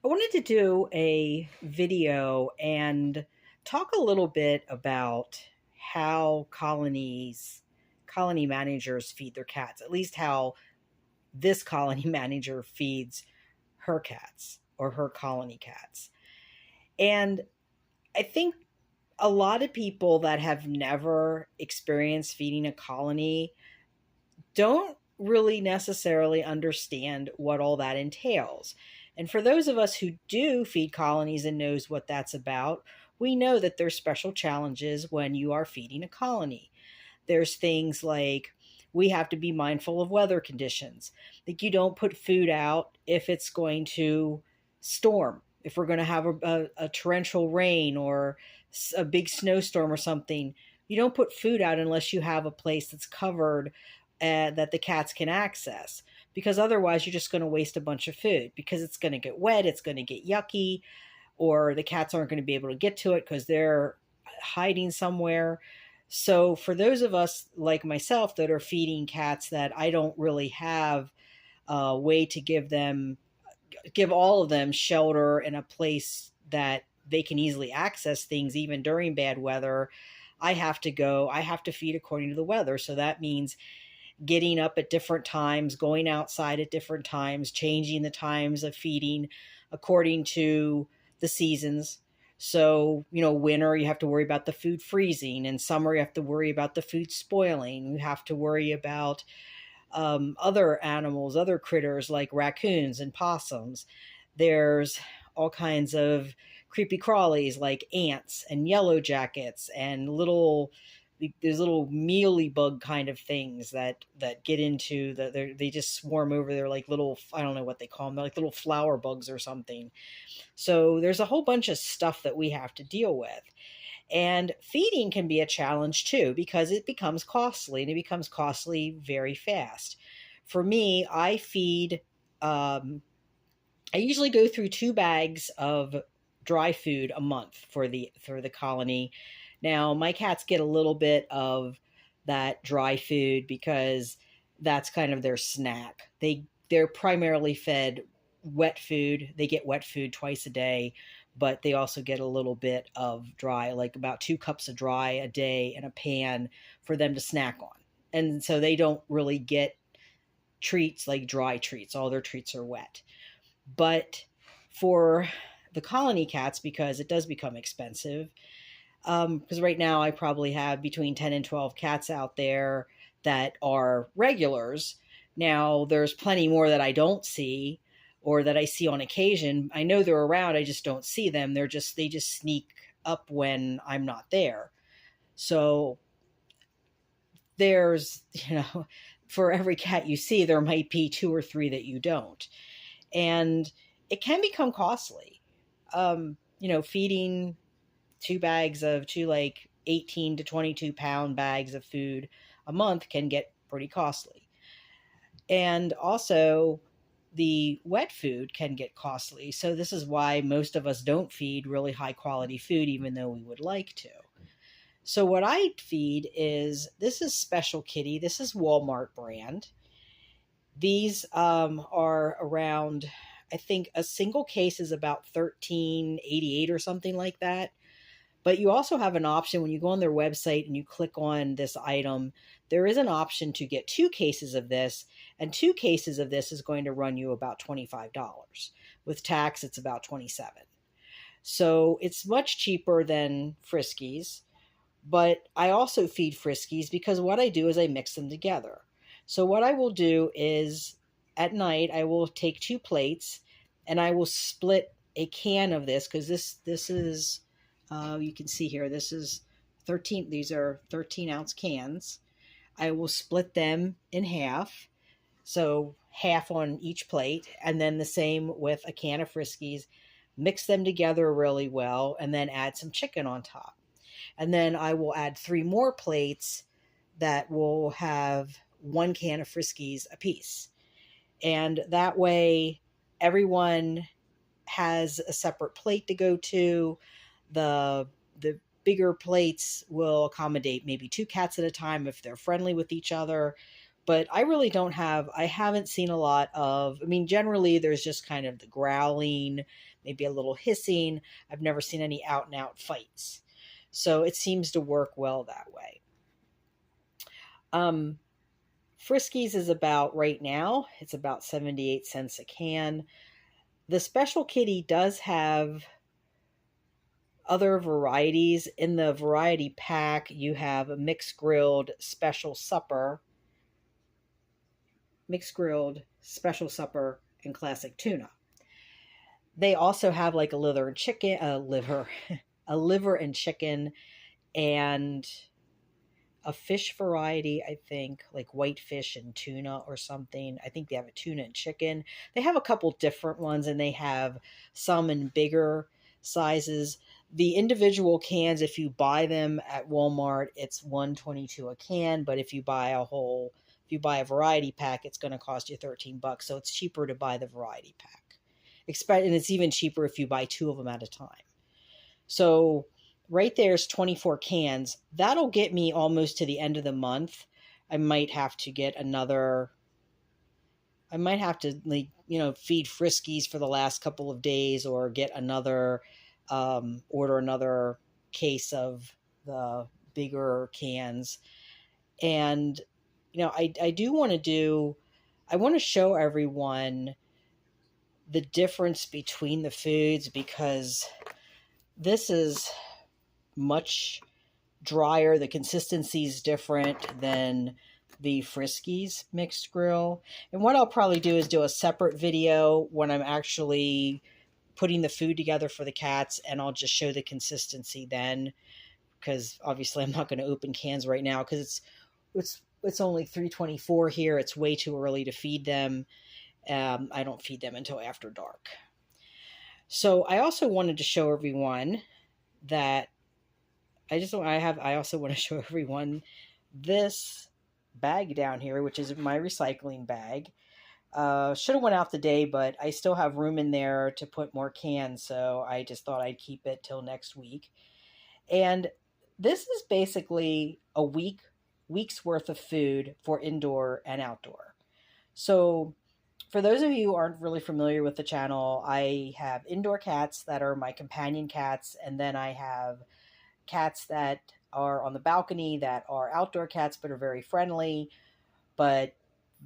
I wanted to do a video and talk a little bit about how colony managers feed their cats, at least how this colony manager feeds her cats or her colony cats. And I think a lot of people that have never experienced feeding a colony don't really necessarily understand what all that entails. And for those of us who do feed colonies and knows what that's about, we know that there's special challenges when you are feeding a colony. There's things like we have to be mindful of weather conditions. Like you don't put food out if it's going to storm, if we're going to have a torrential rain or a big snowstorm or something. You don't put food out unless you have a place that's covered that the cats can access, because otherwise you're just going to waste a bunch of food because it's going to get wet, it's going to get yucky, or the cats aren't going to be able to get to it because they're hiding somewhere. So for those of us like myself that are feeding cats that I don't really have a way to give all of them shelter and a place that they can easily access things even during bad weather, I have to feed according to the weather. So that means getting up at different times, going outside at different times, changing the times of feeding according to the seasons. So, winter, you have to worry about the food freezing, and summer, you have to worry about the food spoiling. You have to worry about other animals, other critters like raccoons and possums. There's all kinds of creepy crawlies like ants and yellow jackets and there's little mealy bug kind of things that get into they just swarm over there like little, I don't know what they call them, like little flower bugs or something. So there's a whole bunch of stuff that we have to deal with. And feeding can be a challenge too because it becomes costly, and it becomes costly very fast. For me, I usually go through 2 bags of dry food a month for the colony. Now, my cats get a little bit of that dry food because that's kind of their snack. They're primarily fed wet food. They get wet food twice a day, but they also get a little bit of dry, like about 2 cups of dry a day in a pan for them to snack on. And so they don't really get treats like dry treats. All their treats are wet. But for the colony cats, because it does become expensive, because right now I probably have between 10 and 12 cats out there that are regulars. Now, there's plenty more that I don't see or that I see on occasion. I know they're around, I just don't see them. They just sneak up when I'm not there. So there's, for every cat you see, there might be 2 or 3 that you don't. And it can become costly. Feeding 2 like 18 to 22 pound bags of food a month can get pretty costly. And also, the wet food can get costly. So, this is why most of us don't feed really high quality food, even though we would like to. So, what I feed this is Special Kitty. This is Walmart brand. These are around, I think a single case is about 13.88 or something like that. But you also have an option when you go on their website and you click on this item, there is an option to get 2 cases of this, and 2 cases of this is going to run you about $25. With tax, it's about 27. So it's much cheaper than Friskies, but I also feed Friskies because what I do is I mix them together. So what I will do is at night I will take 2 plates and I will split a can of this because this is you can see here, this is 13, these are 13-ounce cans. I will split them in half, so half on each plate, and then the same with a can of Friskies, mix them together really well, and then add some chicken on top. And then I will add 3 more plates that will have 1 can of Friskies apiece. And that way, everyone has a separate plate to go to. The bigger plates will accommodate maybe 2 cats at a time if they're friendly with each other. But I really don't have, I haven't seen a lot of, I mean, generally there's just kind of the growling, maybe a little hissing. I've never seen any out and out fights. So it seems to work well that way. Um, Friskies is about right now, it's about 78 cents a can. The Special Kitty does have other varieties. In the variety pack, you have a mixed grilled special supper, and classic tuna. They also have like a liver and chicken, a liver and chicken, and a fish variety, I think, like white fish and tuna or something. I think they have a tuna and chicken. They have a couple different ones, and they have some in bigger sizes. The individual cans, if you buy them at Walmart, it's $1.22 a can, but if you buy a variety pack, it's going to cost you $13. So it's cheaper to buy the variety pack. And it's even cheaper if you buy two of them at a time. So right there's 24 cans. That'll get me almost to the end of the month. I might have to feed Friskies for the last couple of days, or get order another case of the bigger cans. And, I want to show everyone the difference between the foods, because this is much drier. The consistency is different than the Friskies mixed grill. And what I'll probably do is do a separate video when I'm actually putting the food together for the cats, and I'll just show the consistency then, because obviously I'm not going to open cans right now because it's only 3:24 here. It's way too early to feed them. I don't feed them until after dark. So I also wanted to show everyone that I also want to show everyone this bag down here, which is my recycling bag. Should have went out today, but I still have room in there to put more cans, so I just thought I'd keep it till next week. And this is basically a week's worth of food for indoor and outdoor. So for those of you who aren't really familiar with the channel, I have indoor cats that are my companion cats, and then I have cats that are on the balcony that are outdoor cats but are very friendly, but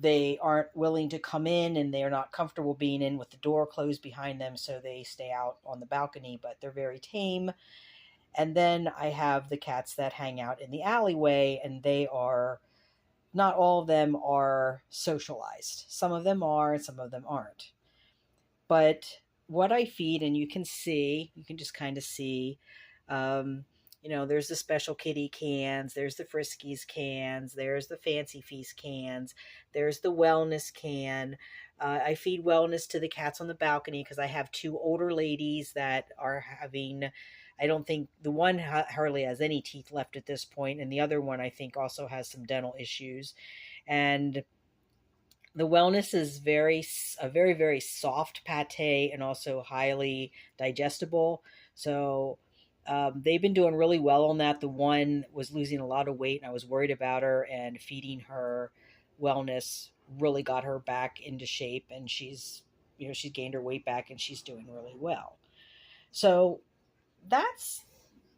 they aren't willing to come in and they're not comfortable being in with the door closed behind them, so they stay out on the balcony, but they're very tame. And then I have the cats that hang out in the alleyway, and not all of them are socialized. Some of them are, and some of them aren't. But what I feed, and you can just kind of see, there's the Special Kitty cans, there's the Friskies cans, there's the Fancy Feast cans, there's the Wellness can. I feed Wellness to the cats on the balcony because I have two older ladies that are having, I don't think, the one hardly has any teeth left at this point, and the other one I think also has some dental issues. And the Wellness is a very, very soft pate and also highly digestible. So they've been doing really well on that. The one was losing a lot of weight, and I was worried about her, and feeding her Wellness really got her back into shape, and she's gained her weight back, and she's doing really well. So that's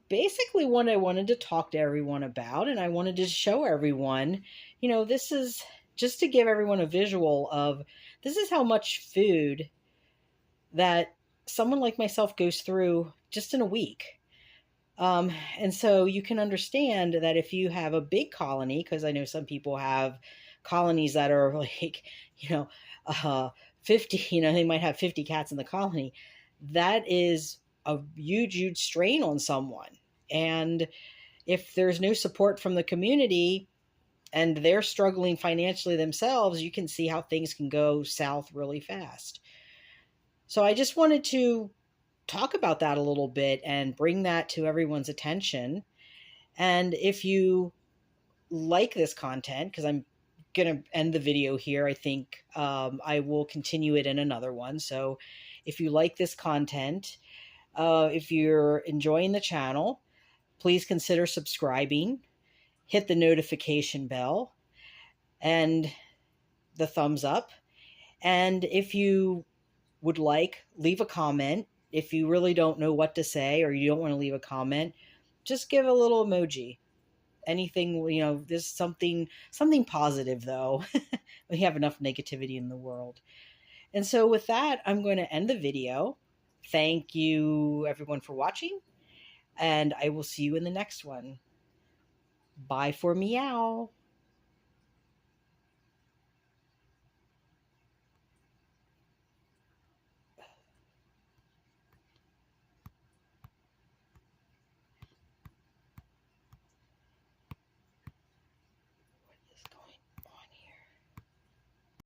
basically what I wanted to talk to everyone about, and I wanted to show everyone, this is just to give everyone a visual of, this is how much food that someone like myself goes through just in a week. And so you can understand that if you have a big colony, because I know some people have colonies that are like, 50, they might have 50 cats in the colony. That is a huge, huge strain on someone. And if there's no support from the community and they're struggling financially themselves, you can see how things can go south really fast. So I just wanted to talk about that a little bit and bring that to everyone's attention. And if you like this content, because I'm going to end the video here, I think I will continue it in another one. So if you like this content, if you're enjoying the channel, please consider subscribing, hit the notification bell, and the thumbs up. And if you would like, leave a comment. If you really don't know what to say or you don't want to leave a comment, just give a little emoji. Anything, there's something positive though. We have enough negativity in the world. And so with that, I'm going to end the video. Thank you everyone for watching, and I will see you in the next one. Bye for meow.